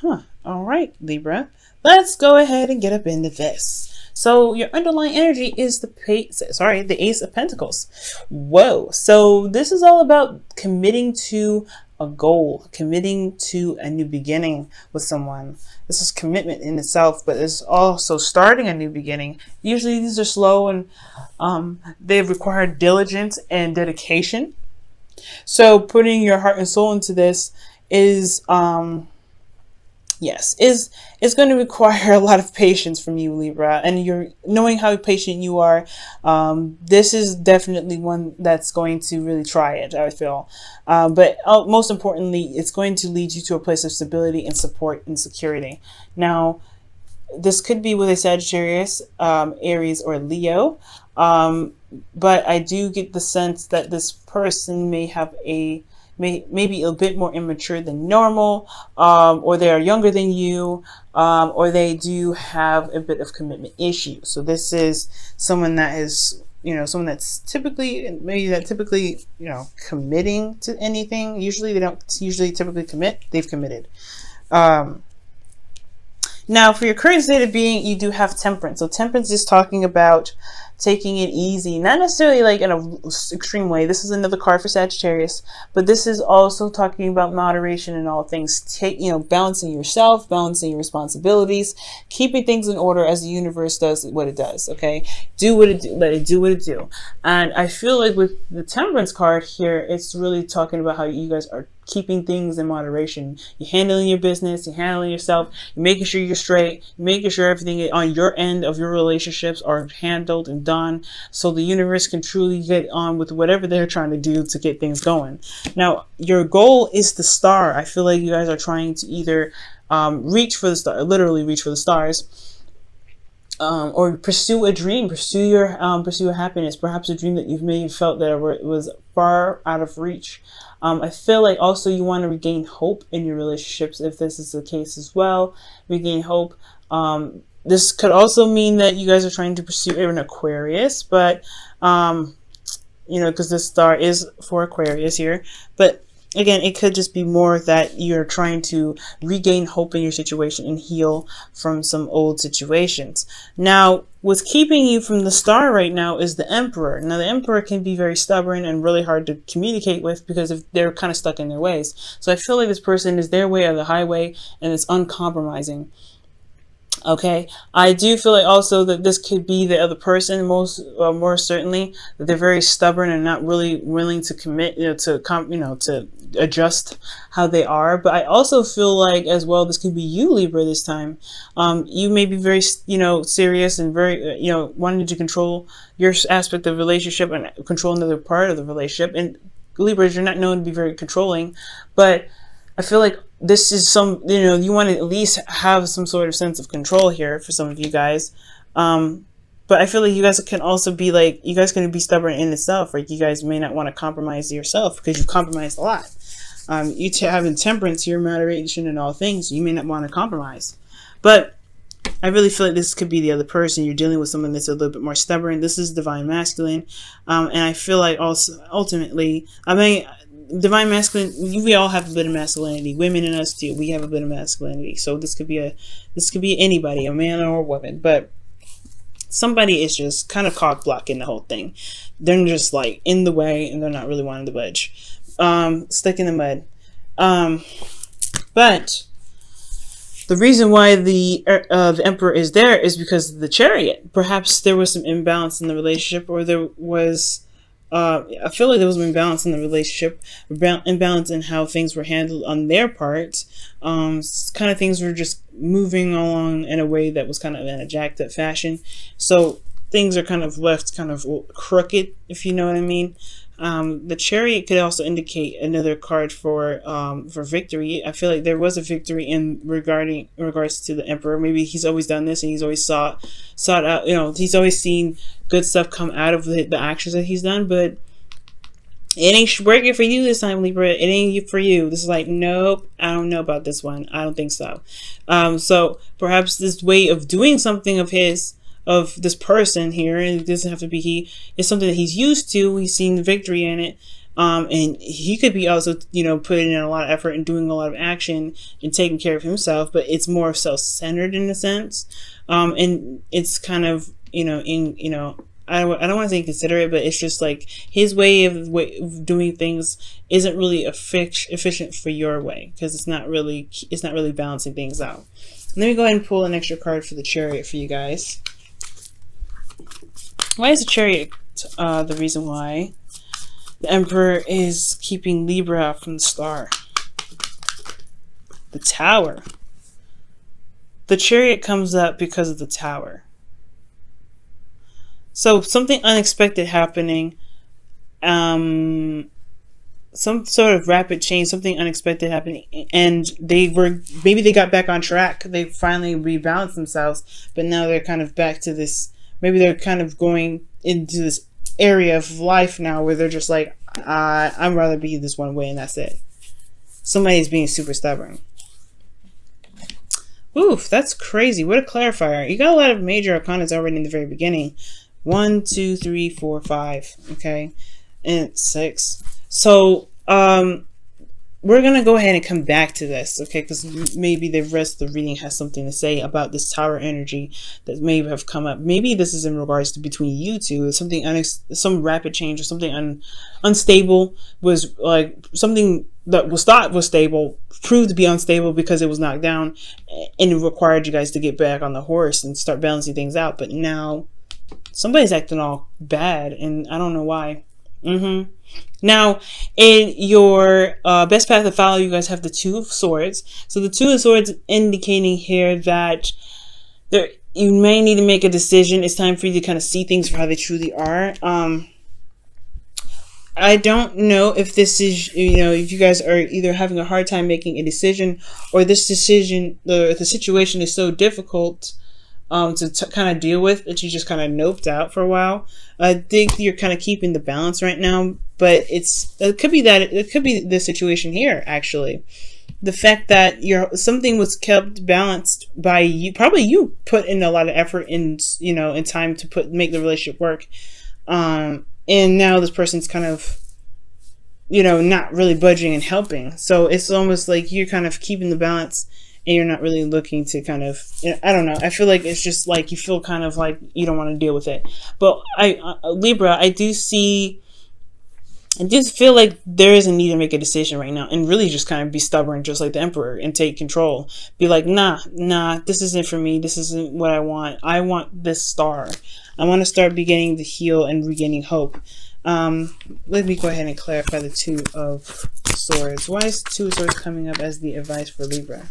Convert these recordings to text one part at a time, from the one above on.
All right, Libra. Let's go ahead and get up into this. So your underlying energy is the Ace of Pentacles. Whoa. So this is all about committing to a goal, committing to a new beginning with someone. This is commitment in itself, but it's also starting a new beginning. Usually these are slow and they require diligence and dedication. So putting your heart and soul into this is yes, is going to require a lot of patience from you, Libra, and you're knowing how patient you are. This is definitely one that's going to really try it, I feel. But most importantly, it's going to lead you to a place of stability and support and security. Now, this could be with a Sagittarius, Aries, or Leo. But I do get the sense that this person may have maybe a bit more immature than normal, or they are younger than you, or they do have a bit of commitment issue. So this is someone that is, someone that's typically, committing to anything. Usually they don't typically commit, they've committed. Now, for your current state of being, you do have temperance. So temperance is talking about taking it easy, not necessarily like in an extreme way. This is another card for Sagittarius, but this is also talking about moderation in all things. Balancing yourself, balancing your responsibilities, keeping things in order as the universe does what it does. Okay, do what it do, let it do what it do. And I feel like with the temperance card here, it's really talking about how you guys are keeping things in moderation. You're handling your business, you're handling yourself, you're making sure you're straight, you're making sure everything on your end of your relationships are handled and done, so the universe can truly get on with whatever they're trying to do to get things going. Now, your goal is the star. I feel like you guys are trying to either reach for the star, literally reach for the stars, or pursue a dream, pursue your happiness, perhaps a dream that you've maybe felt that was far out of reach. I feel like also you want to regain hope in your relationships if this is the case as well. Regain hope. This could also mean that you guys are trying to pursue an Aquarius, but because this star is for Aquarius here. But again, it could just be more that you're trying to regain hope in your situation and heal from some old situations. Now, what's keeping you from the star right now is the Emperor. Now, the Emperor can be very stubborn and really hard to communicate with because if they're kind of stuck in their ways. So I feel like this person is their way or the highway, and it's uncompromising. Okay, I do feel like also that this could be the other person, more certainly, that they're very stubborn and not really willing to commit, to adjust how they are. But I also feel like as well, this could be you, Libra, this time. You may be very, serious and very, wanting to control your aspect of the relationship and control another part of the relationship. And Libras, you're not known to be very controlling, but I feel like this is you want to at least have some sort of sense of control here for some of you guys. But I feel like you guys can also be like, you guys can be stubborn in itself. Like you guys may not want to compromise yourself because you've compromised a lot. You having temperance here, moderation in all things, you may not want to compromise. But I really feel like this could be the other person. You're dealing with someone that's a little bit more stubborn. This is divine masculine. And I feel like also ultimately, divine masculine, we all have a bit of masculinity. Women and us too, we have a bit of masculinity. So this could be anybody, a man or a woman, but somebody is just kind of cock blocking the whole thing. They're just like in the way and they're not really wanting to budge. Stuck in the mud. But the reason why the Emperor is there is because of the Chariot. Perhaps there was some imbalance in the relationship, or there was I feel like there was an imbalance in the relationship, imbalance in how things were handled on their part. Kind of things were just moving along in a way that was kind of in a jacked up fashion. So things are kind of left kind of crooked, if you know what I mean. The Chariot could also indicate another card for victory. I feel like there was a victory in regards to the Emperor. Maybe he's always done this and he's always sought out, he's always seen good stuff come out of the actions that he's done, but it ain't working for you this time, Libra. It ain't for you. This is like, nope, I don't know about this one. I don't think so. So perhaps this way of doing something of this person here, and it doesn't have to be he, is something that he's used to. He's seen the victory in it. And he could be also, you know, putting in a lot of effort and doing a lot of action and taking care of himself, but it's more self-centered in a sense. And it's kind of, you know, I don't want to say considerate, but it's just like his way of doing things isn't really efficient for your way, because it's not really balancing things out. Let me go ahead and pull an extra card for the Chariot for you guys. Why is the Chariot the reason why the Emperor is keeping Libra from the star? The Tower. The Chariot comes up because of the Tower. So something unexpected happening, some sort of rapid change, something unexpected happening, and maybe they got back on track. They finally rebalanced themselves, but now they're kind of back to this. Maybe they're kind of going into this area of life now where they're just like, I'd rather be this one way, and that's it. Somebody's being super stubborn. Oof, that's crazy. What a clarifier. You got a lot of major arcanas already in the very beginning. 1, 2, 3, 4, 5. Okay. And 6. So, we're going to go ahead and come back to this, okay? Because maybe the rest of the reading has something to say about this Tower energy that may have come up. Maybe this is in regards to between you two. Something, some rapid change or something unstable was like something that was thought was stable, proved to be unstable because it was knocked down, and it required you guys to get back on the horse and start balancing things out. But now somebody's acting all bad, and I don't know why. Now, in your best path to follow, you guys have the Two of Swords. So the Two of Swords indicating here that you may need to make a decision. It's time for you to kind of see things for how they truly are. I don't know if this is, you know, if you guys are either having a hard time making a decision, or this decision, the situation is so difficult to kind of deal with that you just kind of noped out for a while. I think you're kind of keeping the balance right now, but it could be the situation here, actually. The fact that something was kept balanced by you, probably you put in a lot of effort in, you know, in time to make the relationship work. And now this person's kind of, you know, not really budging and helping. So it's almost like you're kind of keeping the balance, and you're not really looking to kind of, you know, I don't know. I feel like it's just like you feel kind of like you don't want to deal with it. But Libra, I do feel like there is a need to make a decision right now, and really just kind of be stubborn, just like the Emperor, and take control. Be like, nah, this isn't for me. This isn't what I want. I want this star. I want to start beginning to heal and regaining hope. Let me go ahead and clarify the Two of Swords. Why is the Two of Swords coming up as the advice for Libra?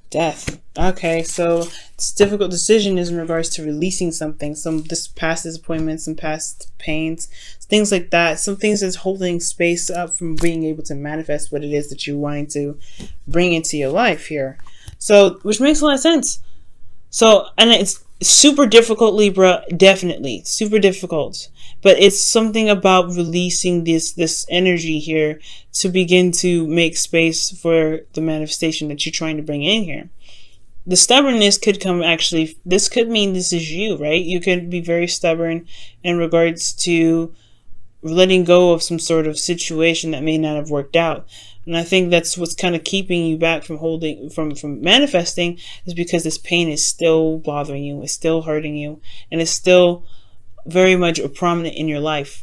Death. Okay, so this difficult decision is in regards to releasing something, some past disappointments, some past pains, things like that. Some things that's holding space up from being able to manifest what it is that you're wanting to bring into your life here. So, which makes a lot of sense. So, and it's super difficult, Libra, definitely super difficult, but it's something about releasing this energy here to begin to make space for the manifestation that you're trying to bring in here. The stubbornness could come, actually, this could mean this is you, right? You could be very stubborn in regards to letting go of some sort of situation that may not have worked out. And I think that's what's kind of keeping you back from from manifesting, is because this pain is still bothering you, it's still hurting you, and it's still very much prominent in your life.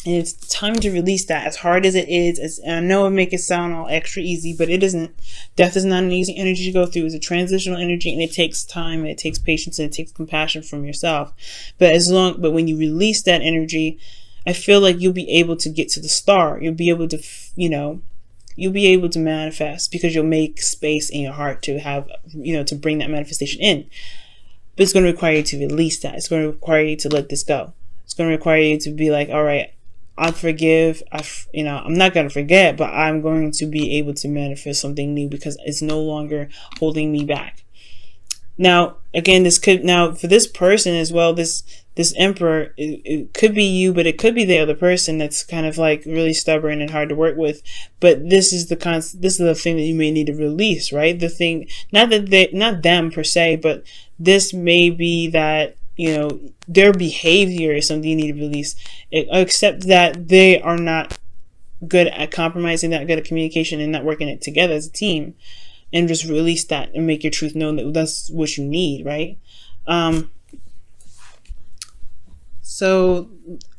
And it's time to release that, as hard as it is. And I know it makes it sound all extra easy, but it isn't. Death is not an easy energy to go through. It's a transitional energy, and it takes time, and it takes patience, and it takes compassion from yourself. But when you release that energy, I feel like you'll be able to get to the star. You'll be able to, you know, you'll be able to manifest, because you'll make space in your heart to have, you know, to bring that manifestation in. But it's going to require you to release that. It's going to require you to let this go. It's going to require you to be like, all right, I forgive. You know, I'm not going to forget, but I'm going to be able to manifest something new, because it's no longer holding me back. Now, again, for this person as well, this this Emperor, it could be you, but it could be the other person that's kind of like really stubborn and hard to work with. But this is the thing that you may need to release, right? The thing, not them per se, but this may be that, you know, their behavior is something you need to release. Except that they are not good at compromising, not good at communication, and not working it together as a team. And just release that and make your truth known, that that's what you need, right? So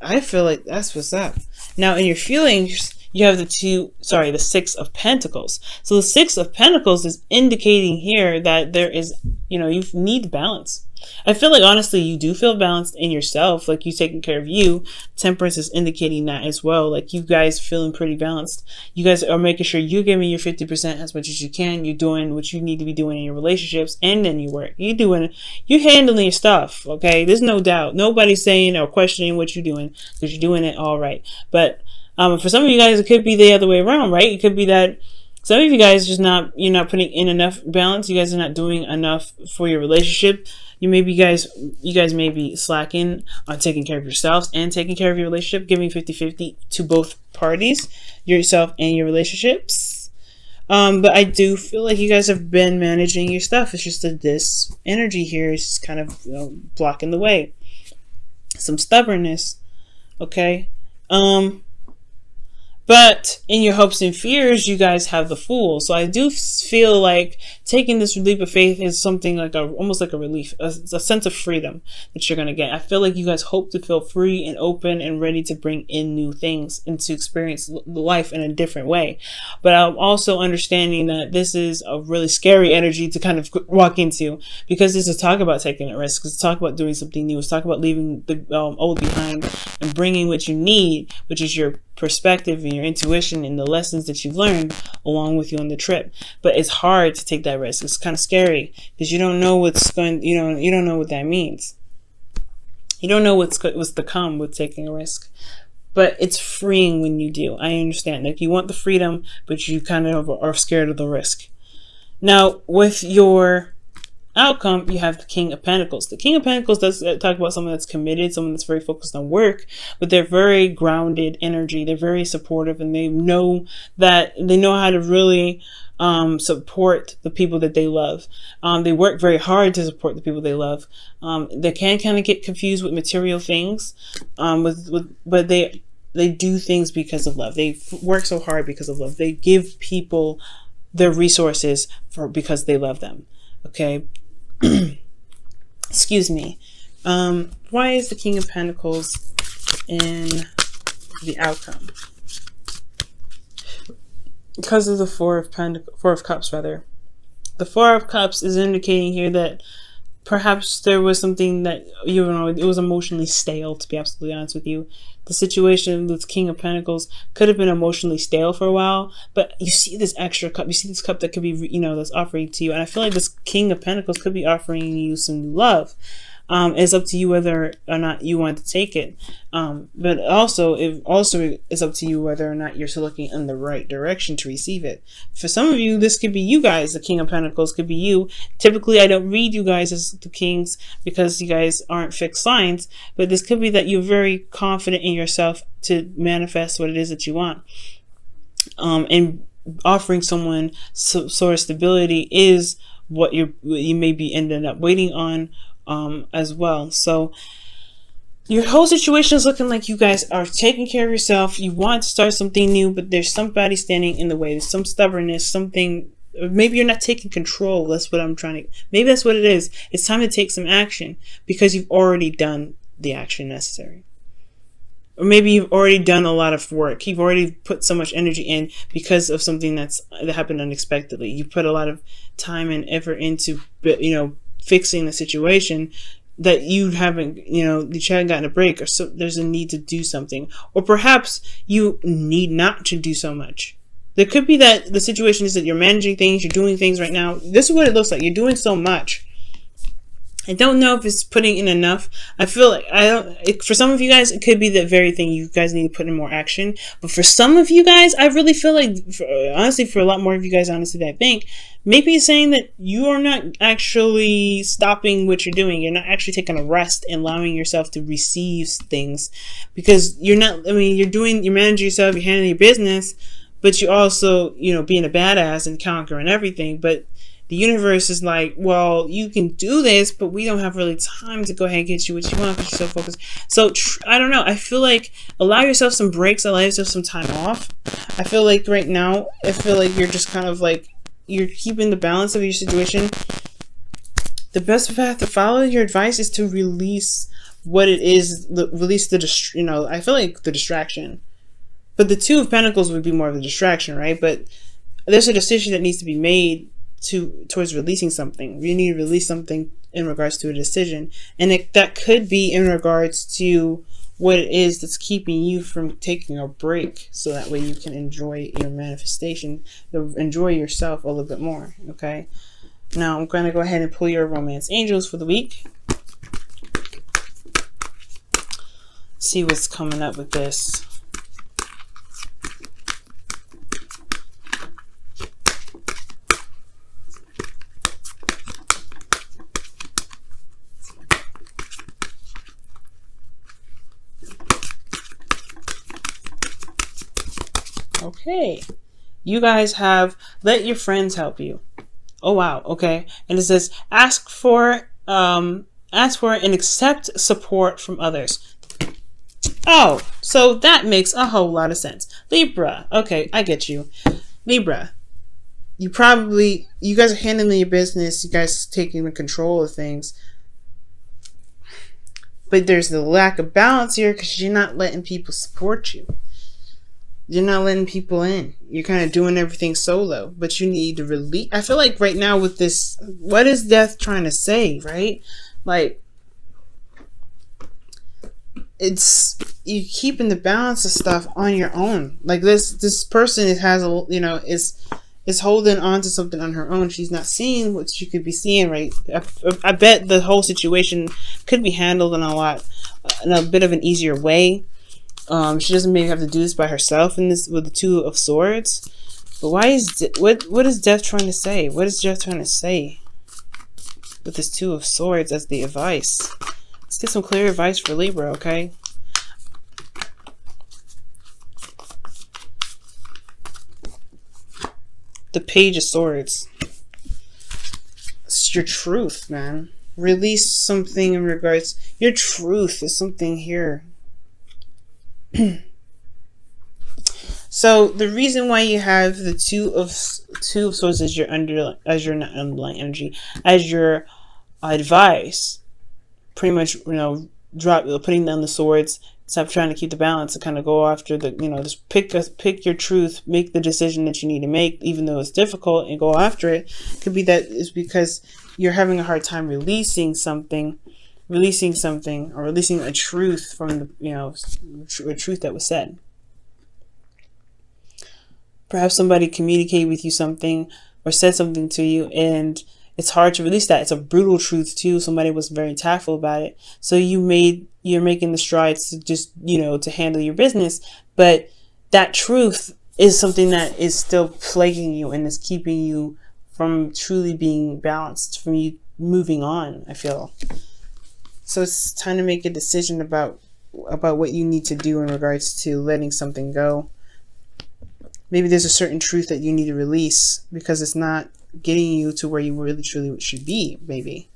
I feel like that's what's up. Now in your feelings, you have the 6 of Pentacles. So the 6 of Pentacles is indicating here that there is, you know, you need balance. I feel like honestly you do feel balanced in yourself, like you taking care of you. Temperance is indicating that as well, like you guys feeling pretty balanced. You guys are making sure you're giving your 50% as much as you can. You're doing what you need to be doing in your relationships and in your work. You're handling your stuff, okay? There's no doubt. Nobody's saying or questioning what you're doing, because you're doing it all right. But for some of you guys, it could be the other way around, right? It could be that some of you guys you're not putting in enough balance. You guys are not doing enough for your relationship. You guys may be slacking on taking care of yourselves and taking care of your relationship, giving 50-50 to both parties, yourself and your relationships. But I do feel like you guys have been managing your stuff. It's just that this energy here is just kind of, you know, blocking the way. Some stubbornness, okay? But in your hopes and fears, you guys have the Fool. So I do feel like taking this leap of faith is something like almost like a relief, a sense of freedom that you're going to get. I feel like you guys hope to feel free and open and ready to bring in new things and to experience life in a different way. But I'm also understanding that this is a really scary energy to kind of walk into, because this is talk about taking a risk. It's talk about doing something new. It's talk about leaving the old behind and bringing what you need, which is your perspective and your intuition and the lessons that you've learned along with you on the trip. But it's hard to take that risk. It's kind of scary because you don't know what's going, you don't know what that means. You don't know what's to come with taking a risk. But it's freeing when you do. I understand. Like, you want the freedom, but you kind of are scared of the risk. Now, with your outcome, you have the King of Pentacles. The King of Pentacles does talk about someone that's committed, someone that's very focused on work, but they're very grounded energy. They're very supportive, and they know how to really support the people that they love. They work very hard to support the people they love. They can kind of get confused with material things, but they do things because of love. They work so hard because of love. They give people their resources because they love them. Okay. Excuse me. Why is the King of Pentacles in the outcome? Because of the Four of Cups, rather. The Four of Cups is indicating here that perhaps there was something that, it was emotionally stale, to be absolutely honest with you. The situation with King of Pentacles could have been emotionally stale for a while, but you see this extra cup, you see this cup that could be, that's offering to you. And I feel like this King of Pentacles could be offering you some new love. It's up to you whether or not you want to take it. But also, it also is up to you whether or not you're still looking in the right direction to receive it. For some of you, this could be you guys. The King of Pentacles could be you. Typically, I don't read you guys as the kings because you guys aren't fixed signs. But this could be that you're very confident in yourself to manifest what it is that you want. And offering someone sort of stability is what you may be ending up waiting on. As well. So your whole situation is looking like you guys are taking care of yourself. You want to start something new, but there's somebody standing in the way. There's some stubbornness, something. Maybe you're not taking control. That's what I'm trying to. Maybe that's what it is. It's time to take some action because you've already done the action necessary. Or maybe you've already done a lot of work. You've already put so much energy in because of something that happened unexpectedly. You put a lot of time and effort into, fixing the situation that you haven't gotten a break, or so there's a need to do something, or perhaps you need not to do so much. There could be that the situation is that you're managing things, you're doing things right now. This is what it looks like. You're doing so much I don't know if it's putting in enough. I feel like for some of you guys, it could be the very thing you guys need to put in more action. But for some of you guys, I really feel like, honestly, for a lot more of you guys, honestly, that I think, maybe it's saying that you are not actually stopping what you're doing. You're not actually taking a rest and allowing yourself to receive things, because you're not, you're managing yourself, you're handling your business, but you're also, being a badass and conquering everything. But the universe is like, well, you can do this, but we don't have really time to go ahead and get you what you want because you're so focused. So I don't know. I feel like allow yourself some breaks, allow yourself some time off. I feel like right now, you're just kind of like, you're keeping the balance of your situation. The best path to follow your advice is to release what it is, release I feel like the distraction. But the Two of Pentacles would be more of a distraction, right? But there's a decision that needs to be made towards releasing something. You need to release something in regards to a decision, and that could be in regards to what it is that's keeping you from taking a break, so that way you can enjoy your manifestation, enjoy yourself a little bit more. Okay, now I'm going to go ahead and pull your romance angels for the week. See what's coming up with this. Okay, you guys have let your friends help you. Oh wow, okay. And it says ask for and accept support from others. Oh, so that makes a whole lot of sense. Libra, okay, I get you. Libra, you guys are handling your business, you guys taking the control of things. But there's the lack of balance here because you're not letting people support you. You're not letting people in. You're kind of doing everything solo, but you need to release. I feel like right now with this, what is death trying to say, right? Like, it's you keeping the balance of stuff on your own. Like this person is holding on to something on her own. She's not seeing what she could be seeing, right? I bet the whole situation could be handled in a bit of an easier way. She doesn't maybe have to do this by herself in this with the Two of Swords. But why is what is Death trying to say? What is Death trying to say with this Two of Swords as the advice? Let's get some clear advice for Libra, okay? The Page of Swords. It's your truth, man. Release something in regards. Your truth is something here. So the reason why you have the Two of Swords as your not underlying energy, as your advice, pretty much putting down the swords, stop trying to keep the balance, and kind of go after the just pick your truth, make the decision that you need to make, even though it's difficult, and go after it. Could be that is because you're having a hard time releasing something, or releasing a truth from the a truth that was said. Perhaps somebody communicated with you something or said something to you, and it's hard to release that. It's a brutal truth too. Somebody was very tactful about it, so you're making the strides to just to handle your business, but that truth is something that is still plaguing you and is keeping you from truly being balanced, from you moving on, I feel. So it's time to make a decision about what you need to do in regards to letting something go. Maybe there's a certain truth that you need to release because it's not getting you to where you really truly should be, maybe.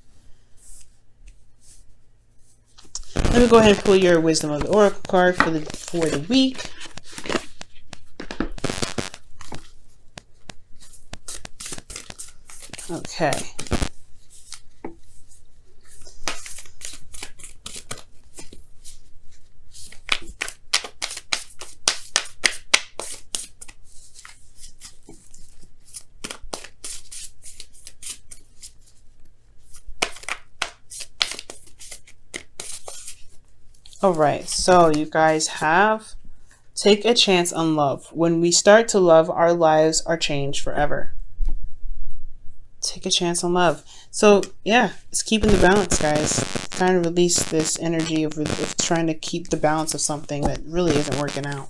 Let me go ahead and pull your Wisdom of the Oracle card for the week. Okay. Alright, so you guys have take a chance on love. When we start to love, our lives are changed forever. Take a chance on love. So yeah, it's keeping the balance, guys. Trying to release this energy of trying to keep the balance of something that really isn't working out.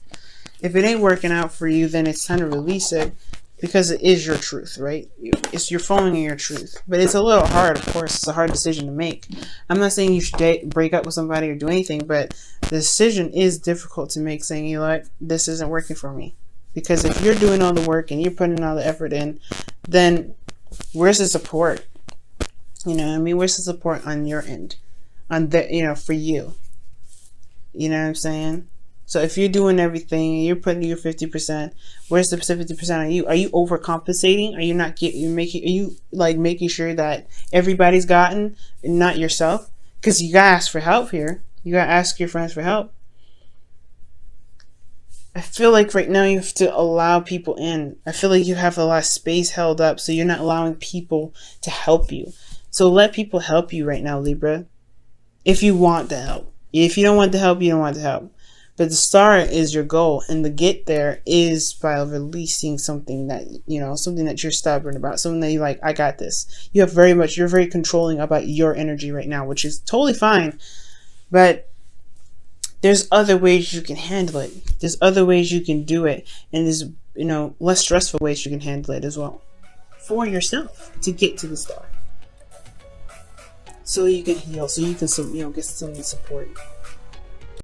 If it ain't working out for you, then it's time to release it, because it is your truth, right? You're following your truth. But it's a little hard, of course. It's a hard decision to make. I'm not saying you should break up with somebody or do anything, but the decision is difficult to make, saying, you know what, this isn't working for me. Because if you're doing all the work and you're putting all the effort in, then where's the support? You know what I mean? Where's the support on your end? On the, you know, for you. You know what I'm saying? So if you're doing everything and you're putting your 50%, where's the 50% on you? Are you overcompensating? Are you not are you like making sure that everybody's gotten and not yourself? Because you gotta ask for help here. You gotta ask your friends for help. I feel like right now you have to allow people in. I feel like you have a lot of space held up, so you're not allowing people to help you. So let people help you right now, Libra. If you want the help. If you don't want the help, you don't want the help. But the start is your goal, and the get there is by releasing something that, you know, something that you're stubborn about, something that you're like, I got this. You're very controlling about your energy right now, which is totally fine. But there's other ways you can handle it. There's other ways you can do it, and there's, you know, less stressful ways you can handle it as well for yourself to get to the start. So you can heal, so you can, you know, get some support.